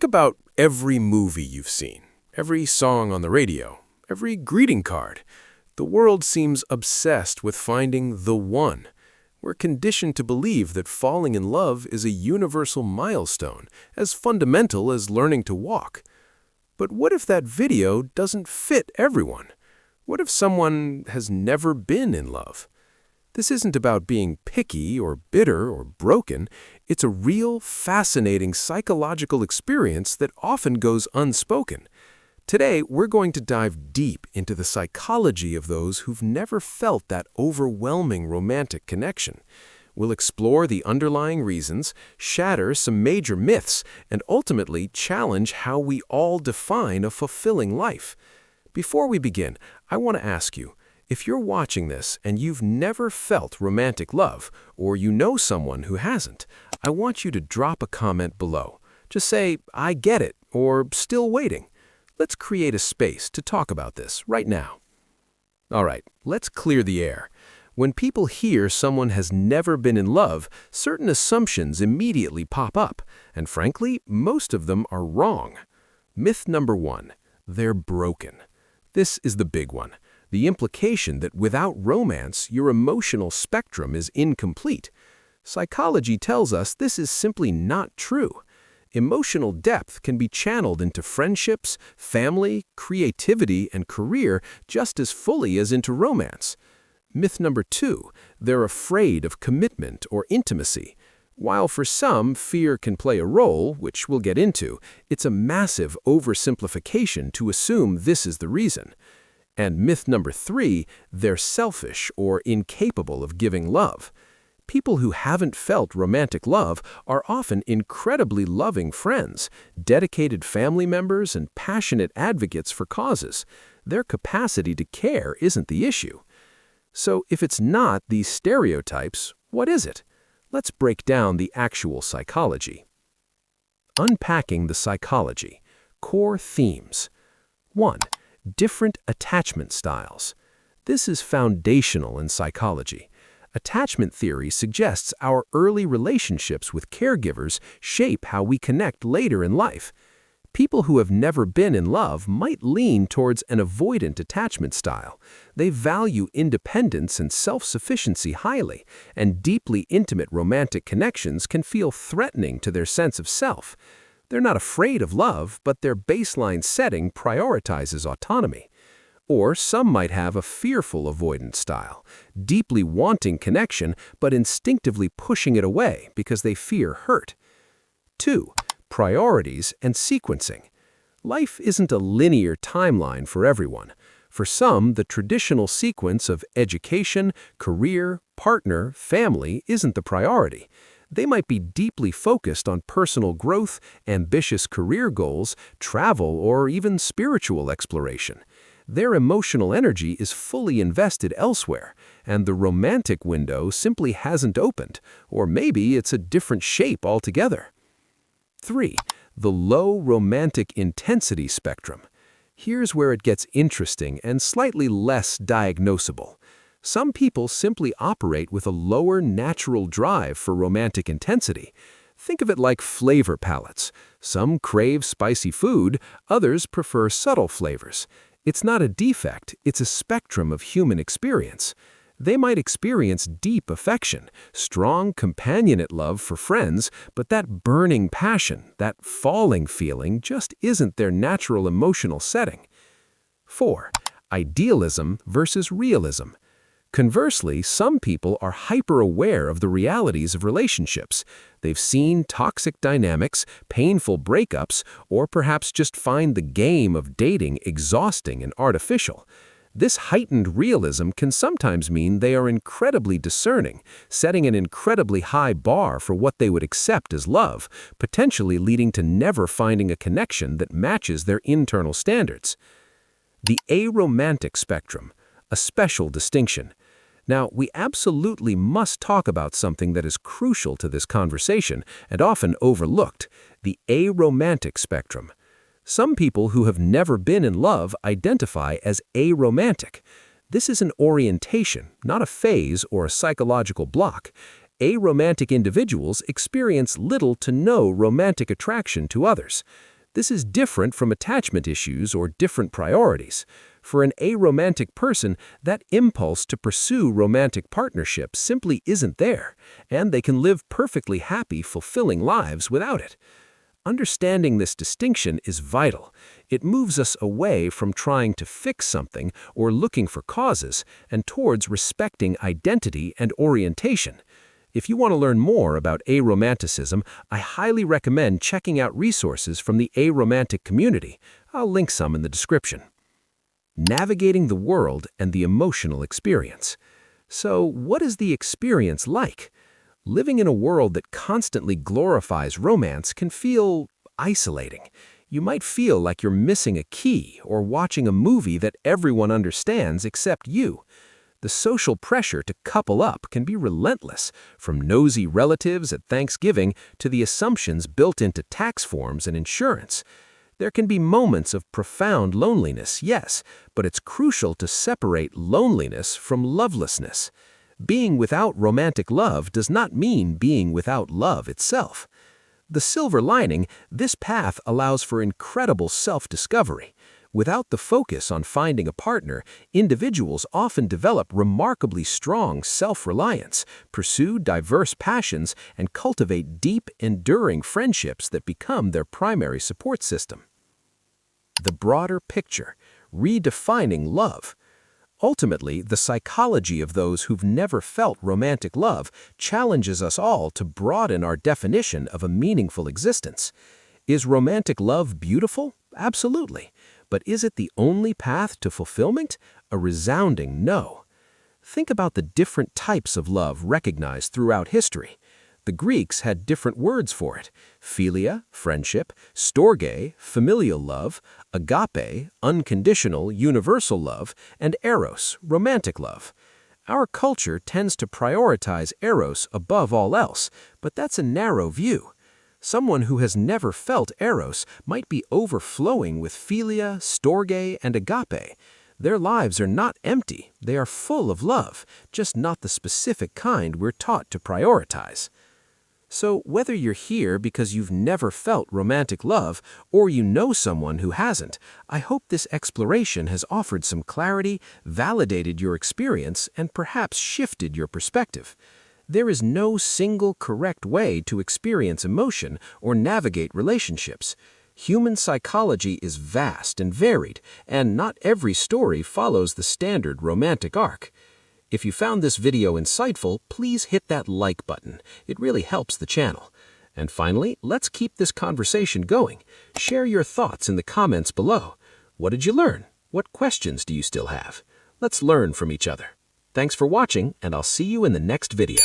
about every movie you've seen, every song on the radio, every greeting card. The world seems obsessed with finding the one. We're conditioned to believe that falling in love is a universal milestone, as fundamental as learning to walk. But what if that video doesn't fit everyone? What if someone has never been in love? This isn't about being picky or bitter or broken. It's a real, fascinating psychological experience that often goes unspoken. Today, we're going to dive deep into the psychology of those who've never felt that overwhelming romantic connection. We'll explore the underlying reasons, shatter some major myths, and ultimately challenge how we all define a fulfilling life. Before we begin, I want to ask you, if you're watching this and you've never felt romantic love, or you know someone who hasn't, I want you to drop a comment below. Just say, "I get it," or "still waiting." Let's create a space to talk about this right now. All right, let's clear the air. When people hear someone has never been in love, certain assumptions immediately pop up, and frankly, most of them are wrong. Myth number 1, they're broken. This is the big one. The implication that without romance, your emotional spectrum is incomplete. Psychology tells us this is simply not true. Emotional depth can be channeled into friendships, family, creativity, and career just as fully as into romance. Myth number 2, they're afraid of commitment or intimacy. While for some, fear can play a role, which we'll get into, it's a massive oversimplification to assume this is the reason. And myth number 3, they're selfish or incapable of giving love. People who haven't felt romantic love are often incredibly loving friends, dedicated family members, and passionate advocates for causes. Their capacity to care isn't the issue. So if it's not these stereotypes, what is it? Let's break down the actual psychology. Unpacking the psychology. Core themes. 1. Different attachment styles. This is foundational in psychology. Attachment theory suggests our early relationships with caregivers shape how we connect later in life. People who have never been in love might lean towards an avoidant attachment style. They value independence and self-sufficiency highly, and deeply intimate romantic connections can feel threatening to their sense of self. They're not afraid of love, but their baseline setting prioritizes autonomy. Or some might have a fearful avoidant style, deeply wanting connection but instinctively pushing it away because they fear hurt. 2. Priorities and sequencing. Life isn't a linear timeline for everyone. For some, the traditional sequence of education, career, partner, family isn't the priority. They might be deeply focused on personal growth, ambitious career goals, travel, or even spiritual exploration. Their emotional energy is fully invested elsewhere, and the romantic window simply hasn't opened, or maybe it's a different shape altogether. 3. The low romantic intensity spectrum. Here's where it gets interesting and slightly less diagnosable. Some people simply operate with a lower natural drive for romantic intensity. Think of it like flavor palettes. Some crave spicy food, others prefer subtle flavors. It's not a defect, it's a spectrum of human experience. They might experience deep affection, strong companionate love for friends, but that burning passion, that falling feeling just isn't their natural emotional setting. 4. Idealism versus realism. Conversely, some people are hyper-aware of the realities of relationships. They've seen toxic dynamics, painful breakups, or perhaps just find the game of dating exhausting and artificial. This heightened realism can sometimes mean they are incredibly discerning, setting an incredibly high bar for what they would accept as love, potentially leading to never finding a connection that matches their internal standards. The Aromantic Spectrum, a special distinction. Now, we absolutely must talk about something that is crucial to this conversation and often overlooked, the aromantic spectrum. Some people who have never been in love identify as aromantic. This is an orientation, not a phase or a psychological block. Aromantic individuals experience little to no romantic attraction to others. This is different from attachment issues or different priorities. For an aromantic person, that impulse to pursue romantic partnerships simply isn't there, and they can live perfectly happy, fulfilling lives without it. Understanding this distinction is vital. It moves us away from trying to fix something or looking for causes and towards respecting identity and orientation. If you want to learn more about aromanticism, I highly recommend checking out resources from the aromantic community. I'll link some in the description. Navigating the world and the emotional experience. So, what is the experience like? Living in a world that constantly glorifies romance can feel isolating. You might feel like you're missing a key or watching a movie that everyone understands except you. The social pressure to couple up can be relentless, from nosy relatives at Thanksgiving to the assumptions built into tax forms and insurance. There can be moments of profound loneliness, yes, but it's crucial to separate loneliness from lovelessness. Being without romantic love does not mean being without love itself. The silver lining, this path allows for incredible self-discovery. Without the focus on finding a partner, individuals often develop remarkably strong self-reliance, pursue diverse passions, and cultivate deep, enduring friendships that become their primary support system. The broader picture, redefining love. Ultimately, the psychology of those who've never felt romantic love challenges us all to broaden our definition of a meaningful existence. Is romantic love beautiful? Absolutely. But is it the only path to fulfillment? A resounding no. Think about the different types of love recognized throughout history. The Greeks had different words for it: Philia, friendship; storge, familial love; agape, unconditional, universal love; and Eros, romantic love. Our culture tends to prioritize Eros above all else, but that's a narrow view. Someone who has never felt Eros might be overflowing with Philia, storge, and agape. Their lives are not empty, they are full of love, just not the specific kind we're taught to prioritize. So whether you're here because you've never felt romantic love or you know someone who hasn't, I hope this exploration has offered some clarity, validated your experience, and perhaps shifted your perspective. There is no single correct way to experience emotion or navigate relationships. Human psychology is vast and varied, and not every story follows the standard romantic arc. If you found this video insightful, please hit that like button. It really helps the channel. And finally, let's keep this conversation going. Share your thoughts in the comments below. What did you learn? What questions do you still have? Let's learn from each other. Thanks for watching, and I'll see you in the next video.